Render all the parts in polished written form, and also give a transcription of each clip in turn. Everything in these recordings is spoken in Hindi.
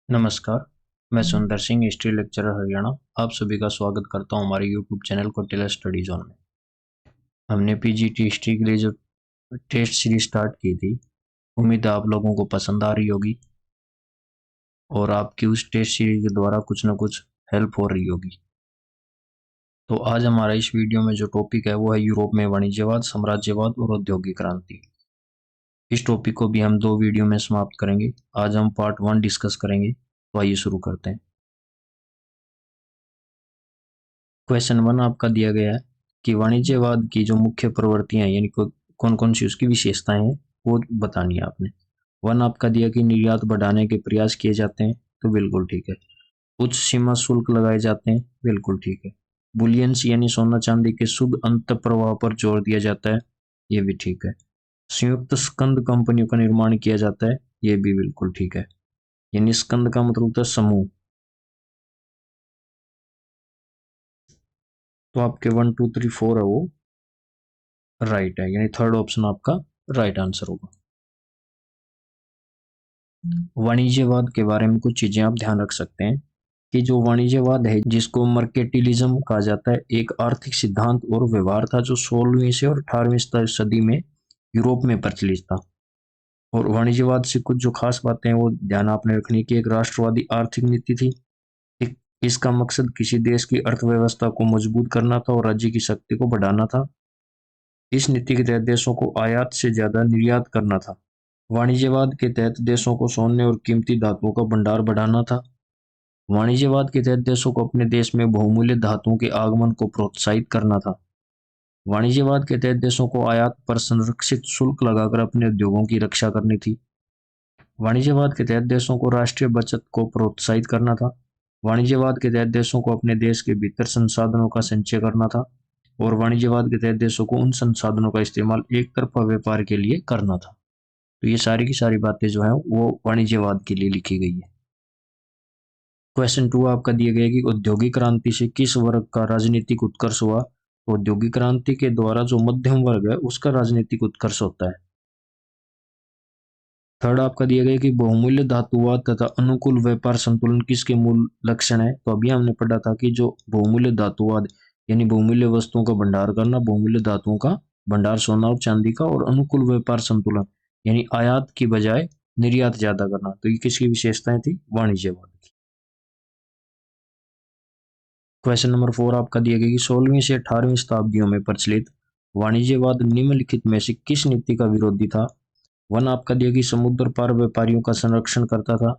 नमस्कार, मैं सुंदर सिंह, हिस्ट्री लेक्चरर हरियाणा। आप सभी का स्वागत करता हूं हमारे YouTube channel Kautilya study zone में। हमने पीजीटी हिस्ट्री के लिए जो टेस्ट सीरीज स्टार्ट की थी, उम्मीद है आप लोगों को पसंद आ रही होगी और आपकी उस टेस्ट सीरीज के द्वारा कुछ न कुछ हेल्प हो रही होगी। तो आज हमारा इस वीडियो में जो टॉपिक है वो है यूरोप में वाणिज्यवाद, साम्राज्यवाद और औद्योगिक क्रांति। इस टॉपिक को भी हम 2 वीडियो में समाप्त करेंगे। आज हम पार्ट 1 डिस्कस करेंगे। तो आइए शुरू करते हैं। क्वेश्चन 1 आपका दिया गया है कि वाणिज्यवाद की जो मुख्य प्रवृत्तियां यानी कौन कौन सी उसकी विशेषताएं हैं वो बतानी है आपने। 1 आपका दिया कि निर्यात बढ़ाने के प्रयास किए जाते हैं, तो बिल्कुल ठीक है। उच्च सीमा शुल्क लगाए जाते हैं, बिल्कुल ठीक है। बुलियंस यानी सोना चांदी के शुद्ध अंत प्रवाह पर जोर दिया जाता है, ये भी ठीक है। संयुक्त स्कंद कंपनियों का निर्माण किया जाता है, ये भी बिल्कुल ठीक है। यानी स्कंद का मतलब होता है समूह। तो आपके 1 2 3 4 है वो राइट है, यानी थर्ड ऑप्शन आपका राइट आंसर होगा। वाणिज्यवाद के बारे में कुछ चीजें आप ध्यान रख सकते हैं कि जो वाणिज्यवाद है, जिसको मर्केटिलिज्म कहा जाता है, एक आर्थिक सिद्धांत और व्यवहार था जो 16वीं से और 18वीं सदी में यूरोप में प्रचलित था। और वाणिज्यवाद से कुछ जो खास बातें हैं वो ध्यान आपने रखनी कि एक राष्ट्रवादी आर्थिक नीति थी। एक इसका मकसद किसी देश की अर्थव्यवस्था को मजबूत करना था और राज्य की शक्ति को बढ़ाना था। इस नीति के तहत देशों को आयात से ज्यादा निर्यात करना था। वाणिज्यवाद के तहत देशों को सोने और कीमती धातुओं का भंडार बढ़ाना था। वाणिज्यवाद के तहत देशों को अपने देश में बहुमूल्य धातुओं के आगमन को प्रोत्साहित करना था। वाणिज्यवाद के तहत देशों को आयात पर संरक्षित शुल्क लगाकर अपने उद्योगों की रक्षा करनी थी। वाणिज्यवाद के तहत देशों को राष्ट्रीय बचत को प्रोत्साहित करना था। वाणिज्यवाद के तहत देशों को अपने देश के भीतर संसाधनों का संचय करना था। और वाणिज्यवाद के तहत देशों को उन संसाधनों का इस्तेमाल एक तरफा व्यापार के लिए करना था। तो ये सारी की सारी बातें जो है वो वाणिज्यवाद के लिए लिखी गई है। क्वेश्चन 2 आपका दिया गया कि औद्योगिक क्रांति से किस वर्ग का राजनीतिक उत्कर्ष हुआ। तो औद्योगिक क्रांति के द्वारा जो मध्यम वर्ग है उसका राजनीतिक उत्कर्ष होता है। थर्ड आपका दिया गया कि बहुमूल्य धातुवाद तथा अनुकूल व्यापार संतुलन किसके मूल लक्षण है। तो अभी हमने पढ़ा था कि जो बहुमूल्य धातुवाद यानी बहुमूल्य वस्तुओं का भंडार करना, बहुमूल्य धातुओं का भंडार सोना और चांदी का, और अनुकूल व्यापार संतुलन यानी आयात की बजाय निर्यात ज्यादा करना। तो ये किसकी विशेषताएं थी? वाणिज्यवाद की। क्वेश्चन नंबर 4 आपका दिया गया कि 16वीं से 18वीं शताब्दियों में प्रचलित वाणिज्यवाद निम्नलिखित में से किस नीति का विरोधी था। 1 आपका दिया कि समुद्र पार व्यापारियों का संरक्षण करता था,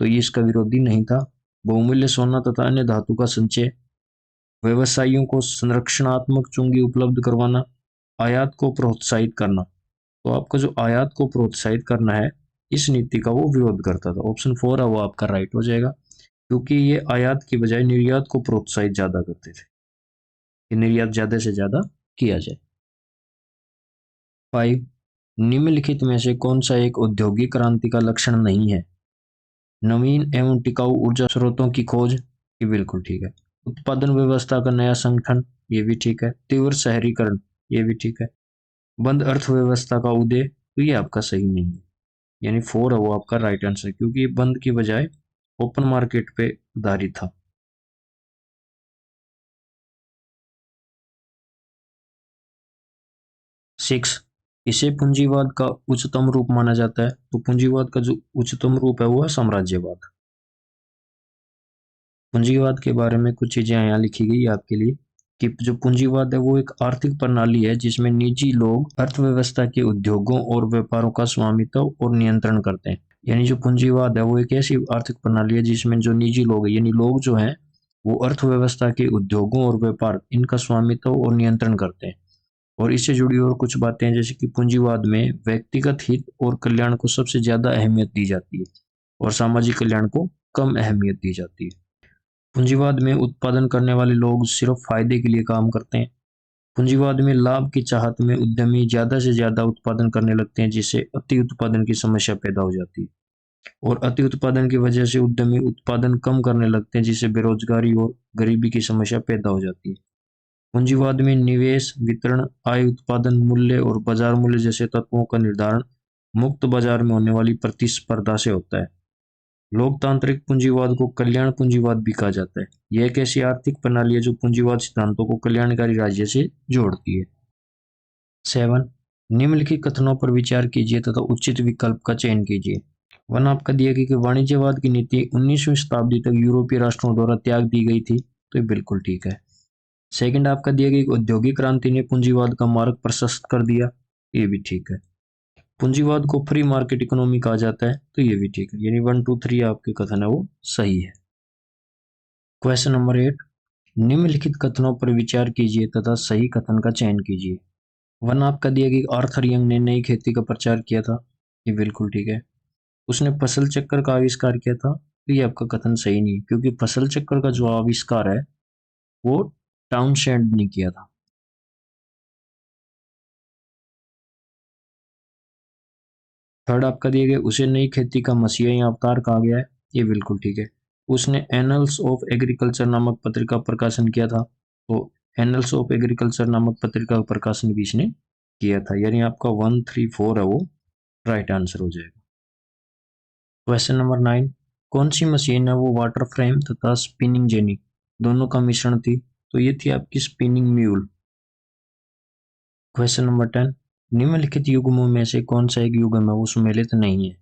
तो ये इसका विरोधी नहीं था। बहुमूल्य सोना तथा अन्य धातु का संचय, व्यवसायियों को संरक्षणात्मक चुंगी उपलब्ध करवाना, आयात को प्रोत्साहित करना। तो आपको जो आयात को प्रोत्साहित करना है, इस नीति का वो विरोध करता था। ऑप्शन 4 है वो आपका राइट हो जाएगा, क्योंकि ये आयात की बजाय निर्यात को प्रोत्साहित ज्यादा करते थे कि निर्यात ज्यादा से ज्यादा किया जाए। 5 निम्नलिखित में से कौन सा एक औद्योगिक क्रांति का लक्षण नहीं है। नवीन एवं टिकाऊ ऊर्जा स्रोतों की खोज, ये बिल्कुल ठीक है। उत्पादन व्यवस्था का नया संगठन, ये भी ठीक है। तीव्र शहरीकरण, ये भी ठीक है। बंद अर्थव्यवस्था का उदय, तो ये आपका सही नहीं है, यानी 4 है वो आपका राइट आंसर, क्योंकि ये बंद की बजाय ओपन मार्केट पे आधारित था। 6 इसे पूंजीवाद का उच्चतम रूप माना जाता है। तो पूंजीवाद का जो उच्चतम रूप है वो है साम्राज्यवाद। पूंजीवाद के बारे में कुछ चीजें यहाँ लिखी गई है आपके लिए कि जो पूंजीवाद है वो एक आर्थिक प्रणाली है जिसमें निजी लोग अर्थव्यवस्था के उद्योगों और व्यापारों का स्वामित्व और नियंत्रण करते हैं। यानी जो पूंजीवाद है वो एक ऐसी आर्थिक प्रणाली है जिसमें जो निजी लोग है, यानी लोग जो हैं वो अर्थव्यवस्था के उद्योगों और व्यापार इनका स्वामित्व और नियंत्रण करते हैं। और इससे जुड़ी और कुछ बातें हैं, जैसे कि पूंजीवाद में व्यक्तिगत हित और कल्याण को सबसे ज्यादा अहमियत दी जाती है और सामाजिक कल्याण को कम अहमियत दी जाती है। पूंजीवाद में उत्पादन करने वाले लोग सिर्फ फायदे के लिए काम करते हैं। पूंजीवाद में लाभ की चाहत में उद्यमी ज्यादा से ज्यादा उत्पादन करने लगते हैं, जिससे अति उत्पादन की समस्या पैदा हो जाती है। और अति उत्पादन की वजह से उद्यमी उत्पादन कम करने लगते हैं, जिससे बेरोजगारी और गरीबी की समस्या पैदा हो जाती है। पूंजीवाद में निवेश, वितरण, आय, उत्पादन मूल्य और बाजार मूल्य जैसे तत्वों का निर्धारण मुक्त बाजार में होने वाली प्रतिस्पर्धा से होता है। लोकतांत्रिक पूंजीवाद को कल्याण पूंजीवाद भी कहा जाता है। यह एक ऐसी आर्थिक प्रणाली है जो पूंजीवाद सिद्धांतों को कल्याणकारी राज्य से जोड़ती है। 7, निम्नलिखित कथनों पर विचार कीजिए तथा उचित विकल्प का चयन कीजिए। 1 आपका दिया गया कि वाणिज्यवाद की नीति 19वीं शताब्दी तक यूरोपीय राष्ट्रों द्वारा त्याग दी गई थी, तो ये बिल्कुल ठीक है। सेकंड आपका दिया गया कि औद्योगिक क्रांति ने पूंजीवाद का मार्ग प्रशस्त कर दिया, ये भी ठीक है। पूंजीवाद को फ्री मार्केट इकोनॉमी कहा जाता है, तो ये भी ठीक है। यानी 1, 2, 3 आपके कथन है वो सही है। क्वेश्चन नंबर 8, निम्नलिखित कथनों पर विचार कीजिए तथा सही कथन का चयन कीजिए। 1 आपका दिया गया आर्थर यंग ने नई खेती का प्रचार किया था, ये बिल्कुल ठीक है। उसने फसल चक्र का आविष्कार किया था, तो ये आपका कथन सही नहीं, क्योंकि फसल चक्र का जो आविष्कार है वो टाउनशेंड ने किया था। थर्ड आपका दिया गया उसे नई खेती का मसीहा या अवतार कहा गया है, ये बिल्कुल ठीक है। उसने एनल्स ऑफ एग्रीकल्चर नामक पत्रिका प्रकाशन किया था, तो एनल्स ऑफ एग्रीकल्चर नामक पत्रिका का प्रकाशन भी इसने किया था। यानी आपका 1, 3, 4 है वो राइट आंसर हो जाएगा। क्वेश्चन नंबर 9, कौन सी मशीन है वो वाटर फ्रेम तथा स्पिनिंग जेनी दोनों का मिश्रण थी, तो ये थी आपकी स्पिनिंग म्यूल। क्वेश्चन नंबर 10, निम्नलिखित युग्मों में से कौन सा एक युग्म है वो सुमेलित नहीं है।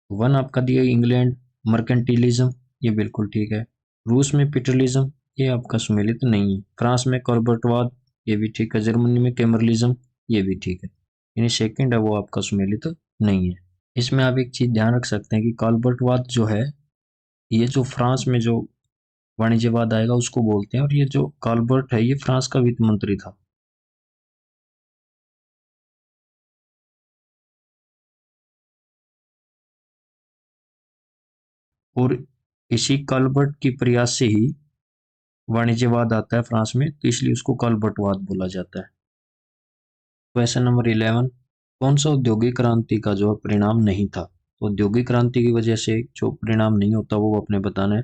1 आपका दिया इंग्लैंड मर्केंटिलिज्म, ये बिल्कुल ठीक है। रूस में पीटरलिज्म, ये आपका सुमेलित नहीं है। फ्रांस में कॉर्बेटवाद, ये भी ठीक है। जर्मनी में केमरलिज्म, ये भी ठीक है। यानी सेकंड है वो आपका सुमेलित नहीं है। इसमें आप एक चीज ध्यान रख सकते हैं कि कॉर्बेटवाद जो है ये जो फ्रांस में जो वाणिज्यवाद आएगा उसको बोलते हैं, और ये जो कॉल्बर्ट है ये फ्रांस का वित्त मंत्री था। और इसी कॉल्बर्ट की प्रयास से ही वाणिज्यवाद आता है फ्रांस में, तो इसलिए उसको कॉल्बर्टवाद बोला जाता है। क्वेश्चन नंबर 11, कौन सा औद्योगिक क्रांति का जो परिणाम नहीं था। तो औद्योगिक क्रांति की वजह से जो परिणाम नहीं होता वो अपने बताना है।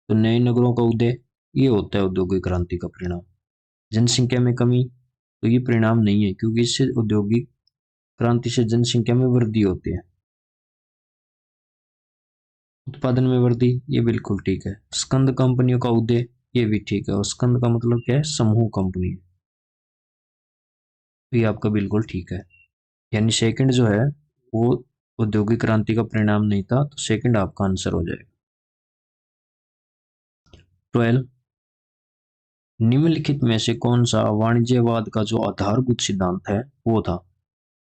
तो नए नगरों का उदय, ये होता है औद्योगिक क्रांति का परिणाम। जनसंख्या में कमी, तो ये परिणाम नहीं है, क्योंकि इससे औद्योगिक क्रांति से जनसंख्या में वृद्धि होती है। उत्पादन में वृद्धि, ये बिल्कुल ठीक है। स्कंद कंपनियों का उदय, ये भी ठीक है। और स्कंद का मतलब क्या है, समूह कंपनी, तो ये आपका बिल्कुल ठीक है। यानी सेकंड जो है वो औद्योगिक क्रांति का परिणाम नहीं था, तो सेकंड आपका आंसर हो जाएगा। 12, निम्नलिखित में से कौन सा वाणिज्यवाद का जो आधारभूत सिद्धांत है वो था।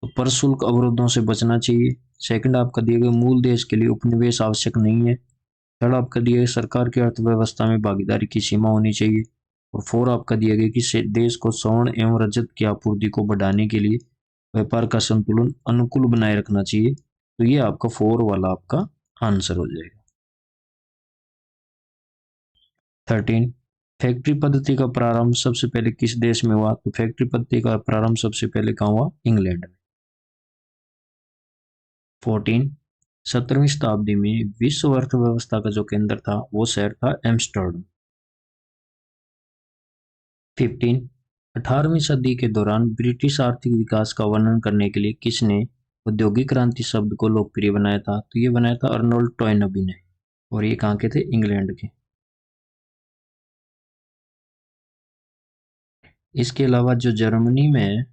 तो प्रशुल्क अवरोधों से बचना चाहिए। सेकंड आपका दिए गए मूल देश के लिए उपनिवेश आवश्यक नहीं है। थर्ड आपका दिया गया सरकार की अर्थव्यवस्था में भागीदारी की सीमा होनी चाहिए। और 4 आपका दिया गया कि देश को स्वर्ण एवं रजत की आपूर्ति को बढ़ाने के लिए व्यापार का संतुलन अनुकूल बनाए रखना चाहिए। तो ये आपका 4 वाला आपका आंसर हो जाएगा। 13, फैक्ट्री पद्धति का प्रारंभ सबसे पहले किस देश में हुआ। तो फैक्ट्री पद्धति का प्रारंभ सबसे पहले कहाँ हुआ, इंग्लैंड में। 14, 17वीं शताब्दी में विश्व अर्थव्यवस्था का जो केंद्र था वो शहर था एम्स्टर्डम। 15, 18वीं सदी के दौरान ब्रिटिश आर्थिक विकास का वर्णन करने के लिए किसने औद्योगिक क्रांति शब्द को लोकप्रिय बनाया था। तो ये बनाया था अर्नोल्ड टॉयनबी ने, और ये कहाँ के थे, इंग्लैंड के। इसके अलावा जो जर्मनी में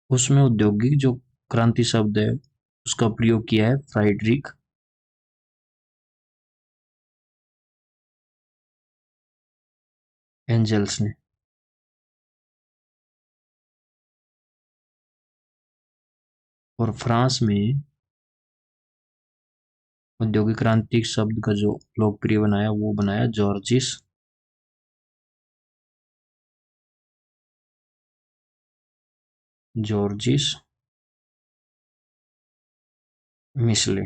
उसमें औद्योगिक जो क्रांति शब्द है उसका प्रयोग किया है फ्राइडरिक एंजल्स ने। और फ्रांस में औद्योगिक क्रांति शब्द का जो लोकप्रिय बनाया वो बनाया जॉर्जिस मिशले।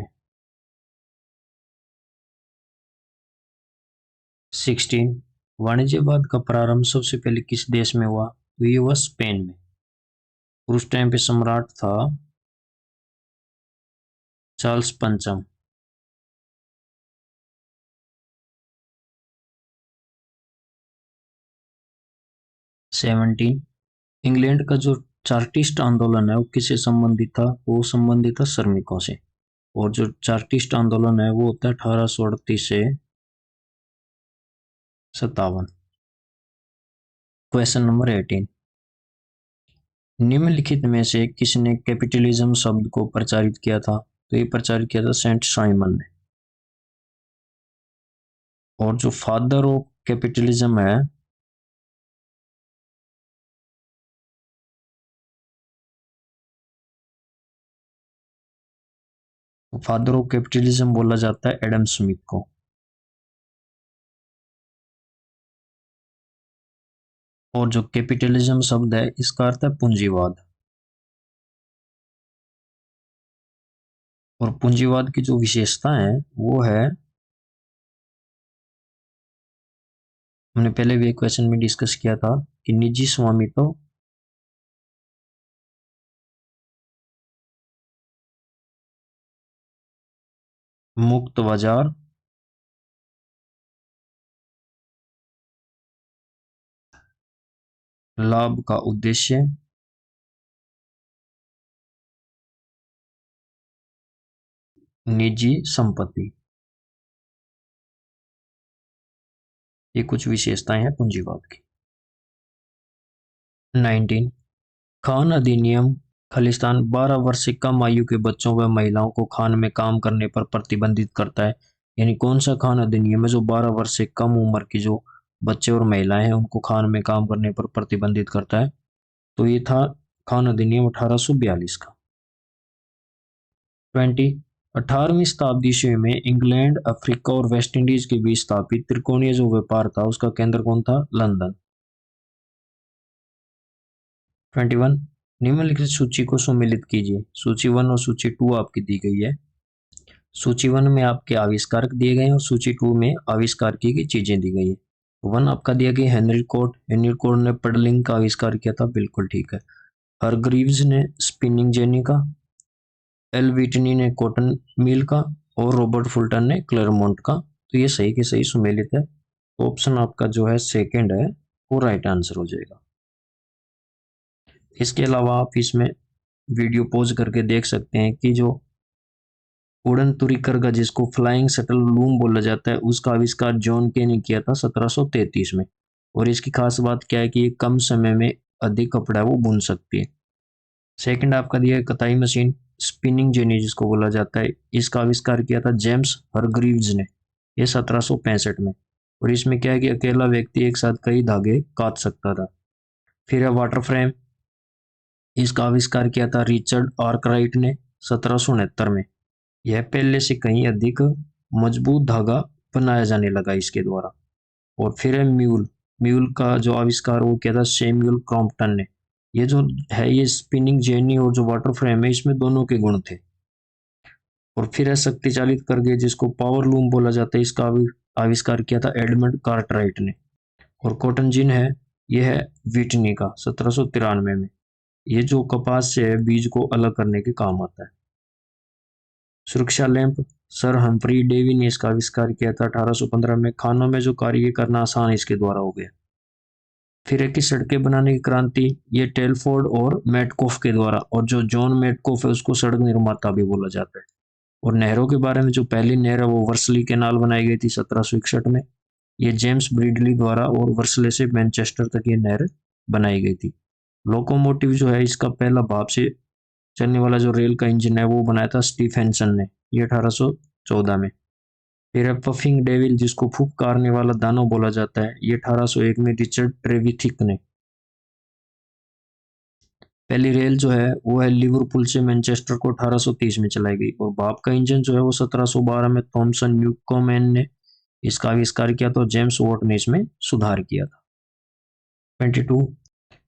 16, वाणिज्यवाद का प्रारंभ सबसे पहले किस देश में हुआ। तो ये हुआ स्पेन में, और उस टाइम पे सम्राट था चार्ल्स पंचम। 17, इंग्लैंड का जो चार्टिस्ट आंदोलन है वो किससे संबंधित था, वो संबंधित था श्रमिकों से। और जो चार्टिस्ट आंदोलन है वो होता है 1838 से 57। क्वेश्चन नंबर 18, निम्नलिखित में से किसने कैपिटलिज्म शब्द को प्रचारित किया था? तो ये प्रचारित किया था सेंट साइमन ने। और जो फादर ऑफ कैपिटलिज्म है फादर ऑफ कैपिटलिज्म बोला जाता है एडम स्मिथ को। और जो कैपिटलिज्म शब्द है इसका अर्थ है पूंजीवाद। और पूंजीवाद की जो विशेषता है वो है, हमने पहले भी एक क्वेश्चन में डिस्कस किया था कि निजी स्वामित्व, मुक्त बाजार, लाभ का उद्देश्य, निजी संपत्ति, ये कुछ विशेषताएं हैं पूंजीवाद की। 19, खान अधिनियम खालिस्तान 12 वर्ष से कम आयु के बच्चों व महिलाओं को खान में काम करने पर प्रतिबंधित करता है। यानी कौन सा खान अधिनियम है जो 12 वर्ष से कम उम्र की जो बच्चे और महिलाएं हैं उनको खान में काम करने पर प्रतिबंधित करता है? तो ये था खान अधिनियम 1842 का। 20, 18वीं शताब्दी ईस्वी में इंग्लैंड, अफ्रीका और वेस्ट इंडीज के बीच स्थापित त्रिकोणीय जो व्यापार था उसका केंद्र कौन था? लंदन। 21, निम्नलिखित सूची को सुमेलित कीजिए। सूची 1 और सूची 2 आपकी दी गई है। सूची 1 में आपके आविष्कारक दिए गए हैं और सूची 2 में आविष्कार की गई चीजें दी गई है। 1 आपका दिया गया हेनरी कोट। हेनरी कोट ने पडलिंग का आविष्कार किया था, बिल्कुल ठीक है। हरग्रीव्स ने स्पिनिंग जेनी का, एल विटनी ने कॉटन मिल का और रॉबर्ट फुल्टन ने क्लेरमोंट का। तो ये सही के सही सुमेलित है। ऑप्शन आपका जो है सेकंड है वो राइट आंसर हो जाएगा। इसके अलावा आप इसमें वीडियो पॉज करके देख सकते हैं कि जो उड़न तुरिकरगा जिसको फ्लाइंग शटल लूम बोला जाता है उसका आविष्कार जॉन के ने किया था 1733 में। और इसकी खास बात क्या है कि ये कम समय में अधिक कपड़ा वो बुन सकती है। सेकंड आपका दिया है कताई मशीन, स्पिनिंग जेनी जिसको बोला जाता है, इसका आविष्कार किया था जेम्स हरग्रीव्स ने, ये 1765 में। और इसमें क्या है कि अकेला व्यक्ति एक साथ कई धागे काट सकता था। फिर है वाटर फ्रेम, इसका आविष्कार किया था रिचर्ड आर्कराइट ने 1769 में। यह पहले से कहीं अधिक मजबूत धागा बनाया जाने लगा इसके द्वारा। और फिर है म्यूल, म्यूल का जो आविष्कार वो किया था सैमुअल क्रॉम्पटन ने। ये जो है ये स्पिनिंग जेनी और जो वाटर फ्रेम है इसमें दोनों के गुण थे। और फिर है शक्ति चालित करघे जिसको पावर लूम बोला जाता है, इसका आविष्कार किया था एडमंड कार्टराइट ने। और कॉटन जिन है यह है विटनी का 1793 में। ये जो कपास से है बीज को अलग करने के काम आता है। सुरक्षा लैंप, सर हम्फ्री डेवी ने इसका आविष्कार किया था 1815 में। खानों में जो कार्य करना आसान इसके द्वारा हो गया। फिर है कि सड़कें बनाने की क्रांति, ये टेलफोर्ड और मेटकोफ के द्वारा। और जो जॉन मेटकोफ है उसको सड़क निर्माता भी बोला जाता है। और नहरों के बारे में जो पहली नहर है वो वर्सली कैनाल बनाई गई थी 1761 में। ये जेम्स ब्रिडली द्वारा और वर्सले से मैनचेस्टर तक ये नहर बनाई गई थी। लोकोमोटिव जो है इसका पहला भाप से चलने वाला जो रेल का इंजन है वो बनाया था स्टीफेंसन ने, ये 1814 में। फिर है पफिंग डेविल जिसको फुफकारने वाला दानव बोला जाता है, ये 1801 में रिचर्ड ट्रेविथिक ने। पहली रेल जो है वो है लिवरपूल से मैनचेस्टर को 1830 में चलाई गई। और भाप का इंजन जो है वो 1712 में थॉमसन न्यूकोमैन ने इसका आविष्कार किया तो जेम्स वॉट ने इसमें सुधार किया था। 22,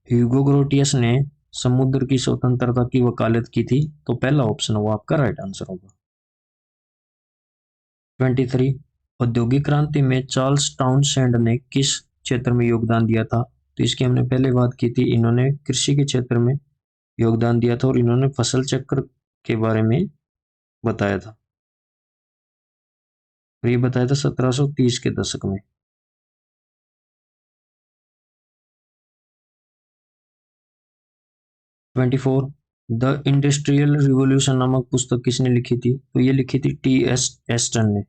ह्यूगो ग्रोटियस ने समुद्र की स्वतंत्रता की वकालत की थी, तो पहला ऑप्शन वो आपका राइट आंसर होगा। 23, औद्योगिक क्रांति में चार्ल्स टाउनशेंड ने किस क्षेत्र में योगदान दिया था? तो इसकी हमने पहले बात की थी, इन्होंने कृषि के क्षेत्र में योगदान दिया था और इन्होंने फसल चक्र के बारे में बताया था। और ये बताया था 1730 के दशक में। 24, द इंडस्ट्रियल रिवॉल्यूशन नामक पुस्तक किसने लिखी थी? तो ये लिखी थी T.S. एस्टन ने।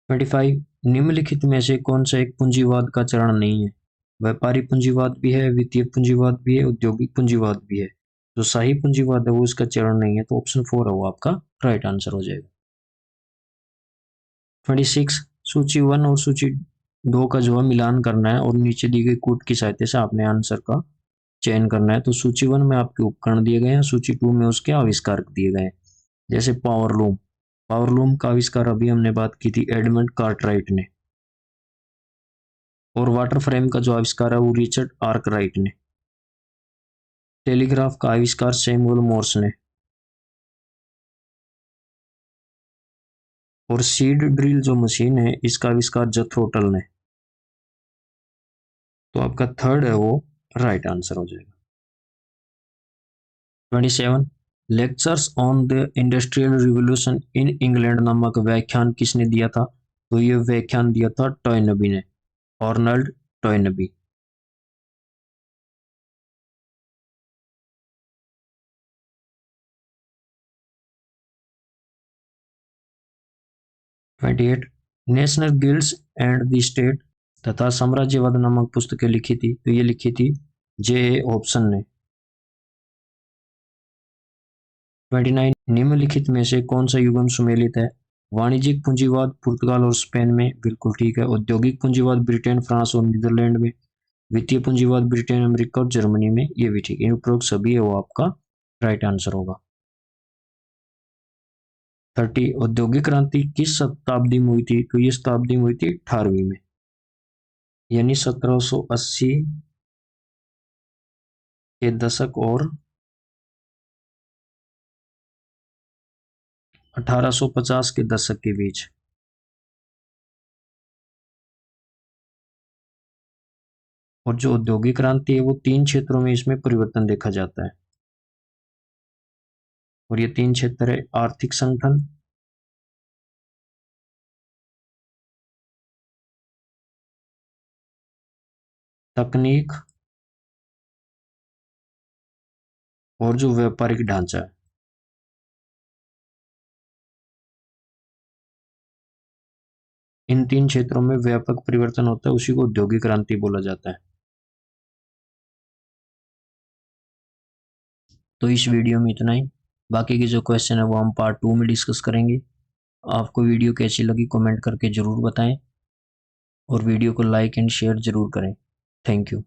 25 निम्नलिखित में से कौन सा एक पूंजीवाद का चरण नहीं है? व्यापारी पूंजीवाद भी है, वित्तीय पूंजीवाद भी है, औद्योगिक पूंजीवाद भी है। जो शाही पूंजीवाद है वो इसका चरण नहीं है, तो ऑप्शन 4 है वो आपका राइट आंसर हो जाएगा। 26 सूची 1 और सूची 2 का जो है मिलान करना है और नीचे दी गई कूट की सहायता से आपने आंसर का चयन करना है। तो सूची 1 में आपके उपकरण दिए गए हैं, सूची 2 में उसके आविष्कार दिए गए हैं। जैसे पावरलूम, पावरलूम का आविष्कार अभी हमने बात की थी एडमंड कार्टराइट ने, और वाटर फ्रेम का जो आविष्कार है वो रिचर्ड आर्कराइट ने। टेलीग्राफ का आविष्कार सैमुअल मोर्स ने, और सीड ड्रिल जो मशीन है इसका आविष्कार जथरोटल ने। तो आपका थर्ड है वो राइट आंसर हो जाएगा। 27 lectures on the industrial revolution in England नामक व्याख्यान किसने दिया था? तो ये व्याख्यान दिया था टॉयनबी ने, Arnold Toynbee. 28 national guilds and the state तथा साम्राज्यवाद नामक पुस्तकें लिखी थी? तो ये लिखी थी J.A. हॉब्सन ने। 29 निम्नलिखित में से कौन सा युग्म सुमेलित है? वाणिज्यिक पूंजीवाद पुर्तगाल और स्पेन में, बिल्कुल ठीक है। औद्योगिक पूंजीवाद ब्रिटेन, फ्रांस और नीदरलैंड में। वित्तीय पूंजीवाद ब्रिटेन, अमेरिका और जर्मनी में, ये भी ठीक है। उपरोक्त सभी है वो आपका राइट आंसर होगा। 30 औद्योगिक क्रांति किस शताब्दी में हुई थी? तो ये शताब्दी में हुई थी 18वीं में, यानी 1780 के दशक और 1850 के दशक के बीच। और जो औद्योगिक क्रांति है वो 3 क्षेत्रों में इसमें परिवर्तन देखा जाता है, और ये 3 क्षेत्र है आर्थिक संगठन, तकनीक और जो व्यापारिक ढांचा है। इन 3 क्षेत्रों में व्यापक परिवर्तन होता है, उसी को औद्योगिक क्रांति बोला जाता है। तो इस वीडियो में इतना ही। बाकी के जो क्वेश्चन है वो हम पार्ट 2 में डिस्कस करेंगे। आपको वीडियो कैसी लगी कमेंट करके ज़रूर बताएं, और वीडियो को लाइक एंड शेयर ज़रूर करें। Thank you.